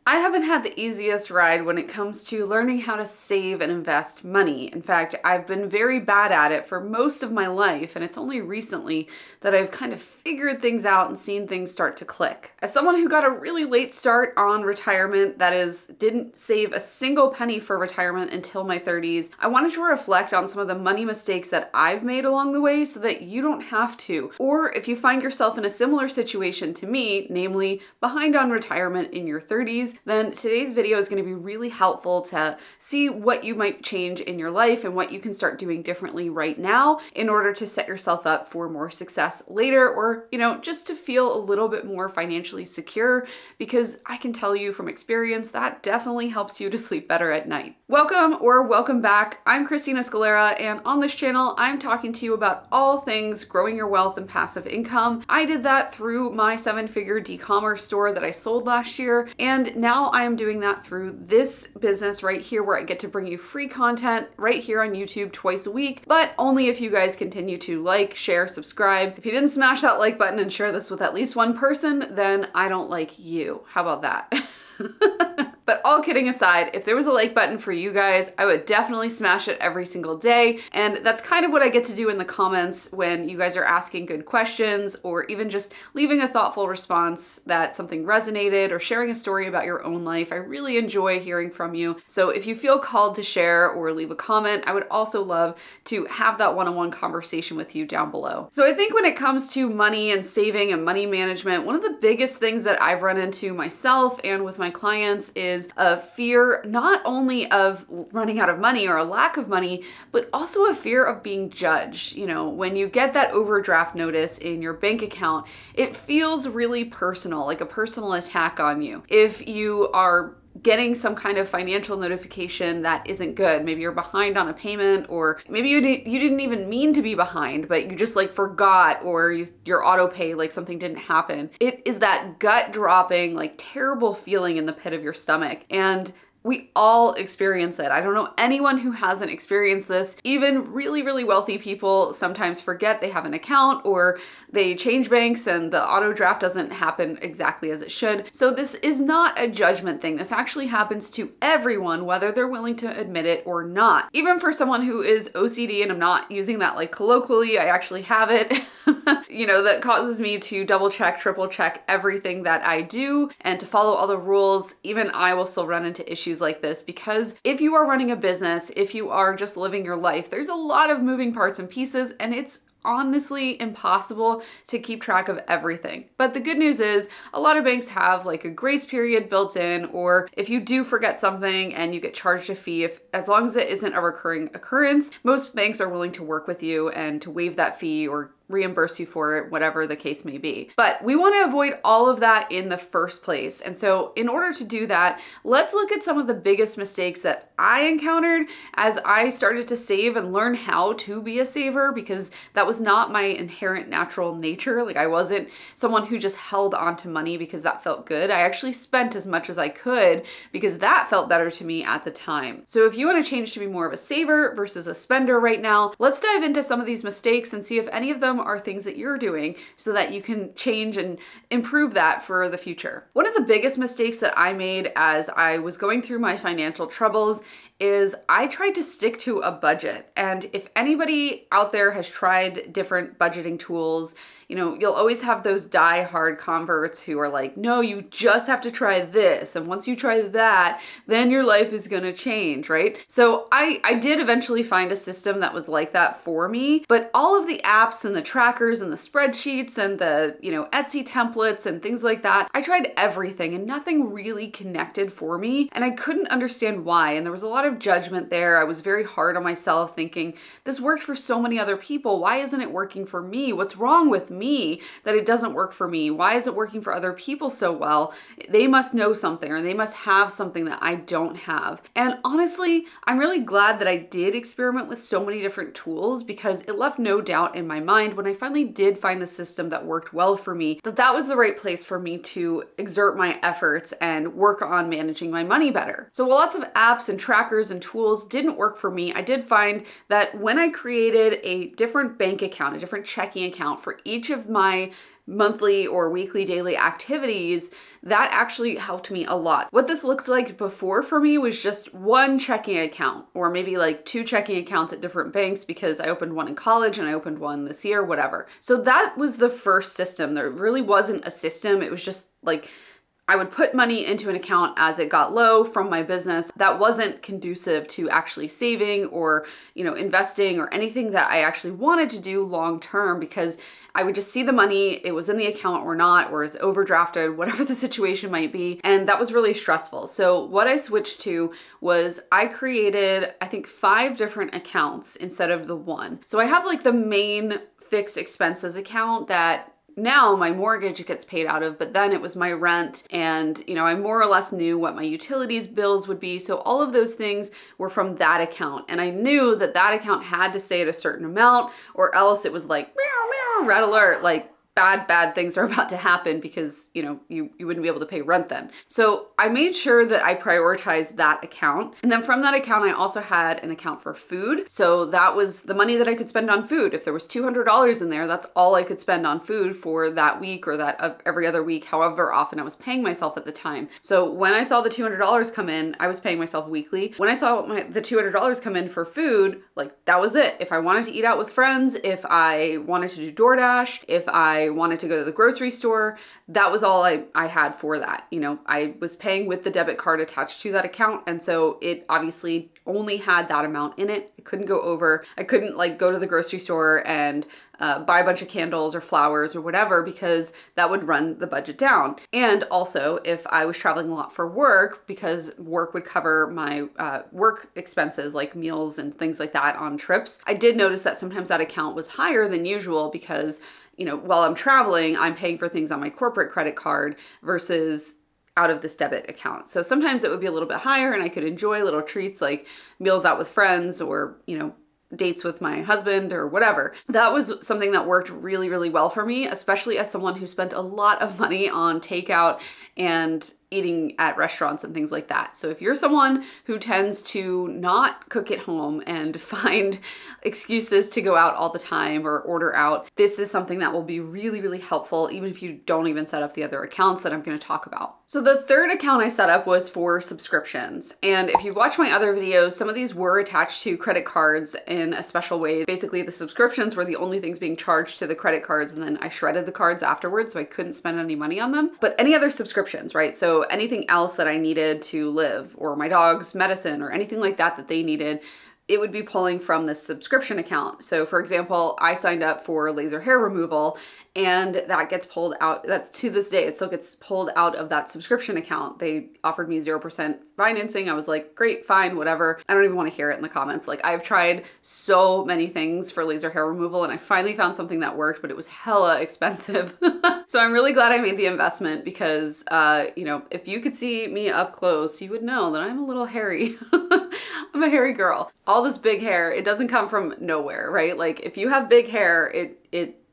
I haven't had the easiest ride when it comes to learning how to save and invest money. In fact, I've been very bad at it for most of my life, and it's only recently that I've kind of figured things out and seen things start to click. As someone who got a really late start on retirement, that is, didn't save a single penny for retirement until my 30s, I wanted to reflect on some of the money mistakes that I've made along the way so that you don't have to. Or if you find yourself in a similar situation to me, namely behind on retirement in your 30s, then today's video is going to be really helpful to see what you might change in your life and what you can start doing differently right now in order to set yourself up for more success later, or, just to feel a little bit more financially secure, because I can tell you from experience that definitely helps you to sleep better at night. Welcome or welcome back. I'm Christina Scalera, and on this channel, I'm talking to you about all things growing your wealth and passive income. I did that through my 7-figure e-commerce store that I sold last year, and now I am doing that through this business right here where I get to bring you free content right here on YouTube twice a week, but only if you guys continue to like, share, subscribe. If you didn't smash that like button and share this with at least one person, then I don't like you. How about that? But all kidding aside, if there was a like button for you guys, I would definitely smash it every single day. And that's kind of what I get to do in the comments when you guys are asking good questions, or even just leaving a thoughtful response that something resonated, or sharing a story about your own life. I really enjoy hearing from you. So if you feel called to share or leave a comment, I would also love to have that one-on-one conversation with you down below. So I think when it comes to money and saving and money management, one of the biggest things that I've run into myself and with my clients is a fear not only of running out of money or a lack of money, but also a fear of being judged. When you get that overdraft notice in your bank account, it feels really personal, like a personal attack on you. If you are getting some kind of financial notification that isn't good, maybe you're behind on a payment, or maybe you didn't even mean to be behind, but you just forgot, or your auto pay, something didn't happen. It is that gut dropping, terrible feeling in the pit of your stomach. And we all experience it. I don't know anyone who hasn't experienced this. Even really, really wealthy people sometimes forget they have an account, or they change banks and the auto draft doesn't happen exactly as it should. So this is not a judgment thing. This actually happens to everyone, whether they're willing to admit it or not. Even for someone who is OCD, and I'm not using that colloquially, I actually have it, that causes me to double check, triple check everything that I do and to follow all the rules. Even I will still run into issues like this, because if you are running a business, if you are just living your life, there's a lot of moving parts and pieces, and it's honestly impossible to keep track of everything. But the good news is a lot of banks have a grace period built in, or if you do forget something and you get charged a fee, as long as it isn't a recurring occurrence, most banks are willing to work with you and to waive that fee or reimburse you for it, whatever the case may be. But we want to avoid all of that in the first place. And so in order to do that, let's look at some of the biggest mistakes that I encountered as I started to save and learn how to be a saver, because that was not my inherent natural nature. I wasn't someone who just held on to money because that felt good. I actually spent as much as I could because that felt better to me at the time. So if you want to change to be more of a saver versus a spender right now, let's dive into some of these mistakes and see if any of them are things that you're doing so that you can change and improve that for the future. One of the biggest mistakes that I made as I was going through my financial troubles is I tried to stick to a budget. And if anybody out there has tried different budgeting tools, you'll always have those die-hard converts who are like, no, you just have to try this. And once you try that, then your life is gonna change, right? So I did eventually find a system that was like that for me, but all of the apps and the trackers and the spreadsheets and the, Etsy templates and things like that, I tried everything and nothing really connected for me. And I couldn't understand why. And there was a lot of judgment there. I was very hard on myself, thinking this worked for so many other people. Why isn't it working for me? What's wrong with me that it doesn't work for me? Why is it working for other people so well? They must know something, or they must have something that I don't have. And honestly, I'm really glad that I did experiment with so many different tools, because it left no doubt in my mind when I finally did find the system that worked well for me, that was the right place for me to exert my efforts and work on managing my money better. So while lots of apps and trackers and tools didn't work for me, I did find that when I created a different bank account, a different checking account for each of my monthly or weekly, daily activities, that actually helped me a lot. What this looked like before for me was just one checking account, or maybe like 2 checking accounts at different banks because I opened one in college and I opened one this year, whatever. So that was the first system. There really wasn't a system. It was just like I would put money into an account as it got low from my business. That wasn't conducive to actually saving or, investing or anything that I actually wanted to do long term, because I would just see the money, it was in the account or not, or is overdrafted, whatever the situation might be. And that was really stressful. So what I switched to was I created, I think, 5 different accounts instead of the one. So I have like the main fixed expenses account that now my mortgage gets paid out of, but then it was my rent, and I more or less knew what my utilities bills would be. So all of those things were from that account, and I knew that that account had to stay at a certain amount, or else it was like meow meow, red alert, like bad things are about to happen, because you wouldn't be able to pay rent then. So I made sure that I prioritized that account. And then from that account, I also had an account for food. So that was the money that I could spend on food. If there was $200 in there, that's all I could spend on food for that week, or that every other week, however often I was paying myself at the time. So when I saw the $200 come in, I was paying myself weekly. When I saw the $200 come in for food, like that was it. If I wanted to eat out with friends, if I wanted to do DoorDash, if I wanted to go to the grocery store, that was all I had for that. I was paying with the debit card attached to that account, and so it obviously only had that amount in it. I couldn't go over. I couldn't like go to the grocery store and buy a bunch of candles or flowers or whatever, because that would run the budget down. And also, if I was traveling a lot for work, because work would cover my work expenses like meals and things like that on trips, I did notice that sometimes that account was higher than usual, because while I'm traveling, I'm paying for things on my corporate credit card versus out of this debit account. So sometimes it would be a little bit higher, and I could enjoy little treats like meals out with friends, or, dates with my husband or whatever. That was something that worked really, really well for me, especially as someone who spent a lot of money on takeout and eating at restaurants and things like that. So if you're someone who tends to not cook at home and find excuses to go out all the time or order out, this is something that will be really, really helpful, even if you don't even set up the other accounts that I'm going to talk about. So the third account I set up was for subscriptions. And if you've watched my other videos, some of these were attached to credit cards in a special way. Basically, the subscriptions were the only things being charged to the credit cards, and then I shredded the cards afterwards, so I couldn't spend any money on them. But any other subscriptions, right? So anything else that I needed to live, or my dog's medicine, or anything like that that they needed, it would be pulling from this subscription account. So for example, I signed up for laser hair removal, and that gets pulled out. That's to this day, it still gets pulled out of that subscription account. They offered me 0% financing. I was like, great, fine, whatever. I don't even want to hear it in the comments. Like, I've tried so many things for laser hair removal, and I finally found something that worked, but it was hella expensive. So I'm really glad I made the investment, because, if you could see me up close, you would know that I'm a little hairy. I'm a hairy girl. All this big hair, it doesn't come from nowhere, right? Like, if you have big hair,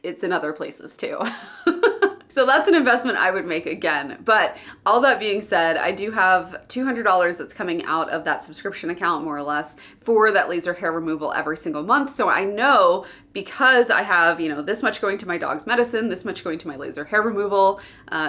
it's in other places too. So that's an investment I would make again. But all that being said, I do have $200 that's coming out of that subscription account, more or less, for that laser hair removal every single month. So I know, because I have, this much going to my dog's medicine, this much going to my laser hair removal,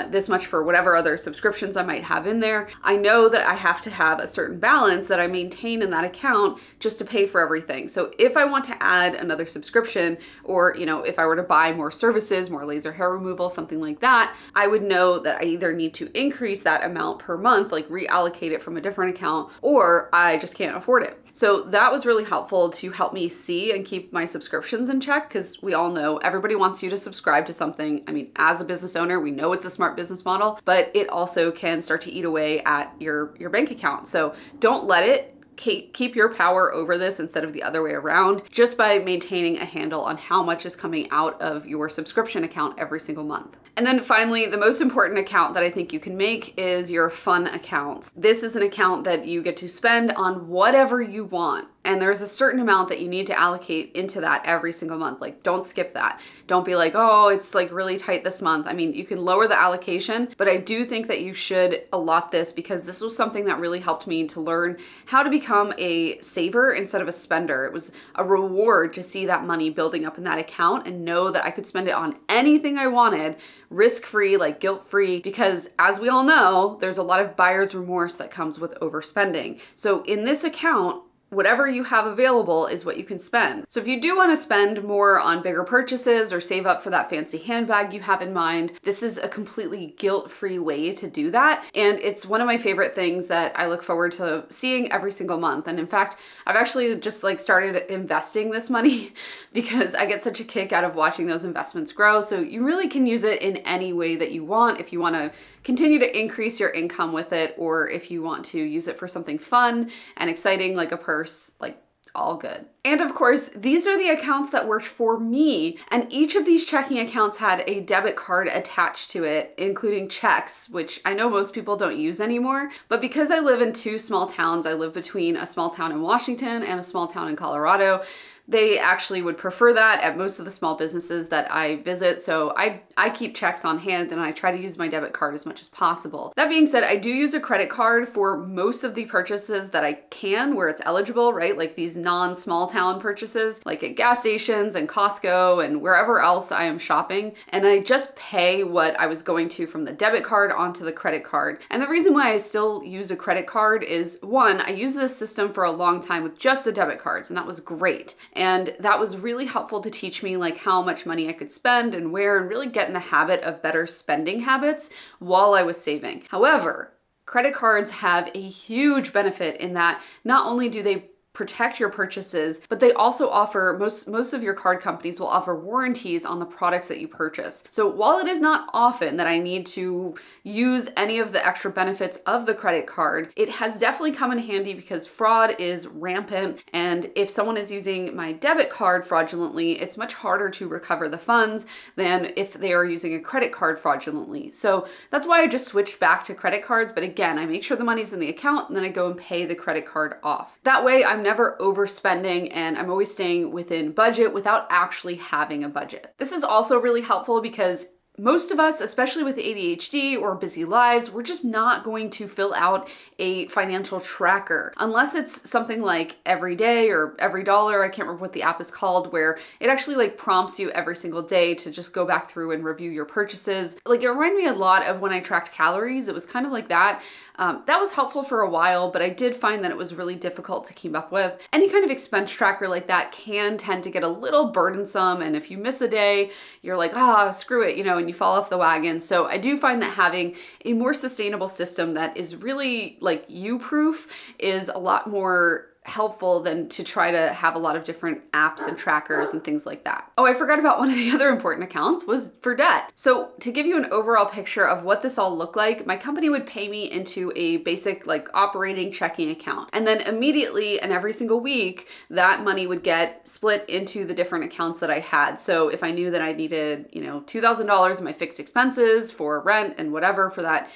this much for whatever other subscriptions I might have in there, I know that I have to have a certain balance that I maintain in that account just to pay for everything. So if I want to add another subscription, or, if I were to buy more services, more laser hair removal, something like that, I would know that I either need to increase that amount per month, like reallocate it from a different account, or I just can't afford it. So that was really helpful to help me see and keep my subscriptions in check, because we all know everybody wants you to subscribe to something. I mean, as a business owner, we know it's a smart business model, but it also can start to eat away at your bank account. So don't let it. Keep your power over this instead of the other way around, just by maintaining a handle on how much is coming out of your subscription account every single month. And then finally, the most important account that I think you can make is your fun account. This is an account that you get to spend on whatever you want. And there's a certain amount that you need to allocate into that every single month. Like, don't skip that. Don't be like, oh, it's like really tight this month. I mean, you can lower the allocation, but I do think that you should allot this because this was something that really helped me to learn how to become a saver instead of a spender. It was a reward to see that money building up in that account and know that I could spend it on anything I wanted, risk-free, like guilt-free, because as we all know, there's a lot of buyer's remorse that comes with overspending. So in this account, whatever you have available is what you can spend. So if you do want to spend more on bigger purchases or save up for that fancy handbag you have in mind, this is a completely guilt-free way to do that. And it's one of my favorite things that I look forward to seeing every single month. And in fact, I've actually just like started investing this money because I get such a kick out of watching those investments grow. So you really can use it in any way that you want if you want to continue to increase your income with it, or if you want to use it for something fun and exciting like a purse, like all good. And of course, these are the accounts that worked for me. And each of these checking accounts had a debit card attached to it, including checks, which I know most people don't use anymore. But because I live in two small towns, I live between a small town in Washington and a small town in Colorado, they actually would prefer that at most of the small businesses that I visit. So I keep checks on hand and I try to use my debit card as much as possible. That being said, I do use a credit card for most of the purchases that I can where it's eligible, right? Like these non-small town purchases, like at gas stations and Costco and wherever else I am shopping. And I just pay what I was going to from the debit card onto the credit card. And the reason why I still use a credit card is, one, I used this system for a long time with just the debit cards, and that was great. And that was really helpful to teach me like how much money I could spend and where, and really get in the habit of better spending habits while I was saving. However, credit cards have a huge benefit in that not only do they protect your purchases, but they also offer, most of your card companies will offer warranties on the products that you purchase. So while it is not often that I need to use any of the extra benefits of the credit card, it has definitely come in handy because fraud is rampant. And if someone is using my debit card fraudulently, it's much harder to recover the funds than if they are using a credit card fraudulently. So that's why I just switched back to credit cards. But again, I make sure the money's in the account and then I go and pay the credit card off. That way I'm never overspending and I'm always staying within budget without actually having a budget. This is also really helpful because most of us, especially with ADHD or busy lives, we're just not going to fill out a financial tracker unless it's something like Every Day or Every Dollar. I can't remember what the app is called, where it actually like prompts you every single day to just go back through and review your purchases. Like, it reminded me a lot of when I tracked calories. It was kind of like that. That was helpful for a while, but I did find that it was really difficult to keep up with. Any kind of expense tracker like that can tend to get a little burdensome, and if you miss a day, you're like, screw it, and you fall off the wagon. So I do find that having a more sustainable system that is really like you-proof is a lot more helpful than to try to have a lot of different apps and trackers and things like that. Oh, I forgot about one of the other important accounts was for debt. So to give you an overall picture of what this all looked like, my company would pay me into a basic like operating checking account. And then immediately and every single week, that money would get split into the different accounts that I had. So if I knew that I needed, $2,000 in my fixed expenses for rent and whatever for that,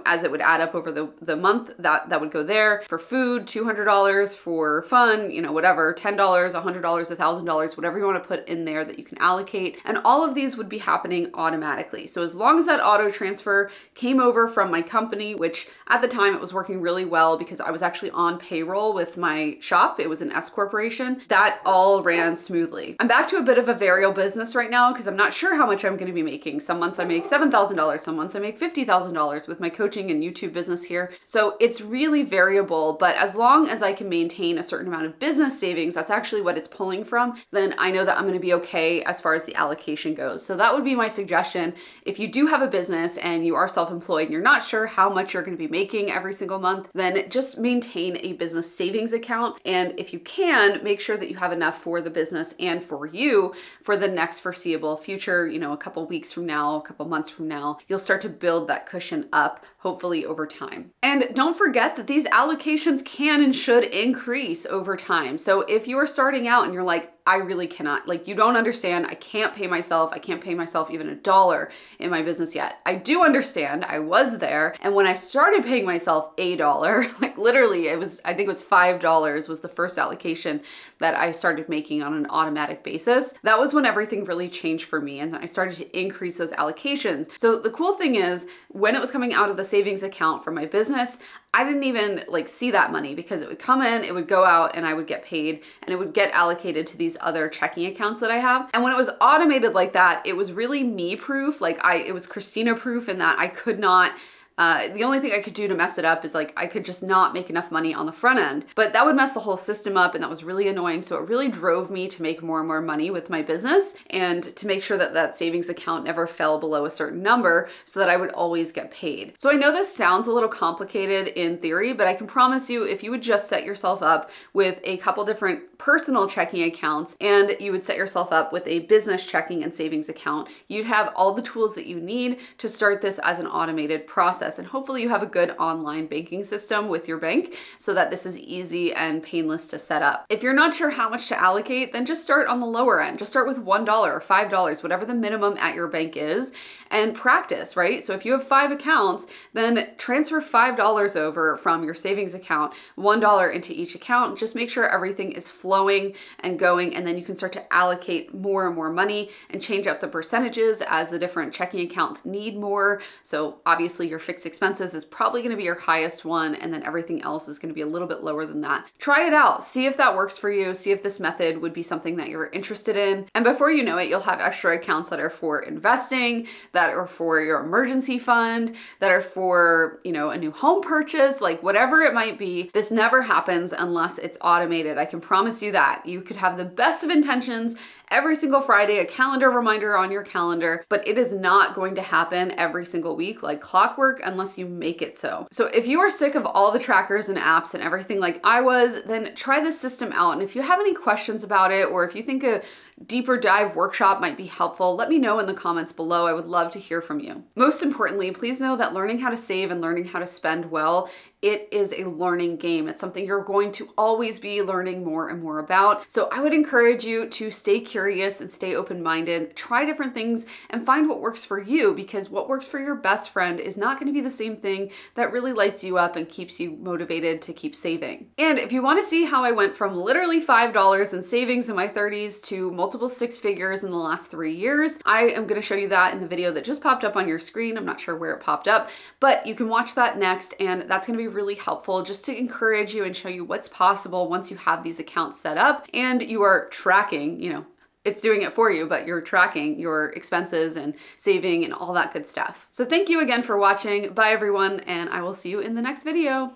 as it would add up over the month, that would go there. For food, $200, for fun, whatever, $10, $100, $1,000, whatever you want to put in there that you can allocate. And all of these would be happening automatically. So as long as that auto transfer came over from my company, which at the time it was working really well because I was actually on payroll with my shop. It was an S corporation. That all ran smoothly. I'm back to a bit of a variable business right now because I'm not sure how much I'm going to be making. Some months I make $7,000. Some months I make $50,000 with my coaching and YouTube business here. So it's really variable, but as long as I can maintain a certain amount of business savings, that's actually what it's pulling from, then I know that I'm going to be okay as far as the allocation goes. So that would be my suggestion. If you do have a business and you are self-employed and you're not sure how much you're going to be making every single month, then just maintain a business savings account. And if you can, make sure that you have enough for the business and for you for the next foreseeable future, a couple weeks from now, a couple months from now, you'll start to build that cushion up, hopefully over time. And don't forget that these allocations can and should increase over time. So if you're starting out and you're like, I really cannot. Like, you don't understand. I can't pay myself. I can't pay myself even $1 in my business yet. I do understand. I was there. And when I started paying myself $1, like literally I think it was $5 was the first allocation that I started making on an automatic basis. That was when everything really changed for me. And I started to increase those allocations. So the cool thing is, when it was coming out of the savings account for my business, I didn't even like see that money, because it would come in, it would go out, and I would get paid, and it would get allocated to these other checking accounts that I have. And when it was automated like that, it was really me proof. Like it was Christina proof, in that I could not the only thing I could do to mess it up is like I could just not make enough money on the front end, but that would mess the whole system up, and that was really annoying. So it really drove me to make more and more money with my business, and to make sure that that savings account never fell below a certain number, so that I would always get paid. So I know this sounds a little complicated in theory, but I can promise you, if you would just set yourself up with a couple different personal checking accounts, and you would set yourself up with a business checking and savings account, you'd have all the tools that you need to start this as an automated process. And hopefully you have a good online banking system with your bank, so that this is easy and painless to set up. If you're not sure how much to allocate, then just start on the lower end. Just start with $1 or $5, whatever the minimum at your bank is, and practice, right? So if you have 5 accounts, then transfer $5 over from your savings account, $1 into each account. Just make sure everything is flowing and going, and then you can start to allocate more and more money and change up the percentages as the different checking accounts need more. So obviously your fixed expenses is probably going to be your highest one, and then everything else is going to be a little bit lower than that. Try it out. See if that works for you. See if this method would be something that you're interested in. And before you know it, you'll have extra accounts that are for investing, that are for your emergency fund, that are for, you know, a new home purchase, like whatever it might be. This never happens unless it's automated. I can promise you that. You could have the best of intentions every single Friday, a calendar reminder on your calendar, but it is not going to happen every single week like clockwork unless you make it so. So if you are sick of all the trackers and apps and everything like I was, then try this system out. And if you have any questions about it, or if you think a deeper dive workshop might be helpful, let me know in the comments below. I would love to hear from you. Most importantly, please know that learning how to save and learning how to spend well, it is a learning game. It's something you're going to always be learning more and more about. So I would encourage you to stay curious and stay open-minded, try different things and find what works for you, because what works for your best friend is not going to be the same thing that really lights you up and keeps you motivated to keep saving. And if you want to see how I went from literally $5 in savings in my 30s to multiple 6 figures in the last 3 years, I am going to show you that in the video that just popped up on your screen. I'm not sure where it popped up, but you can watch that next, and that's going to be really helpful just to encourage you and show you what's possible once you have these accounts set up and you are tracking, you know, it's doing it for you, but you're tracking your expenses and saving and all that good stuff. So thank you again for watching. Bye everyone, and I will see you in the next video.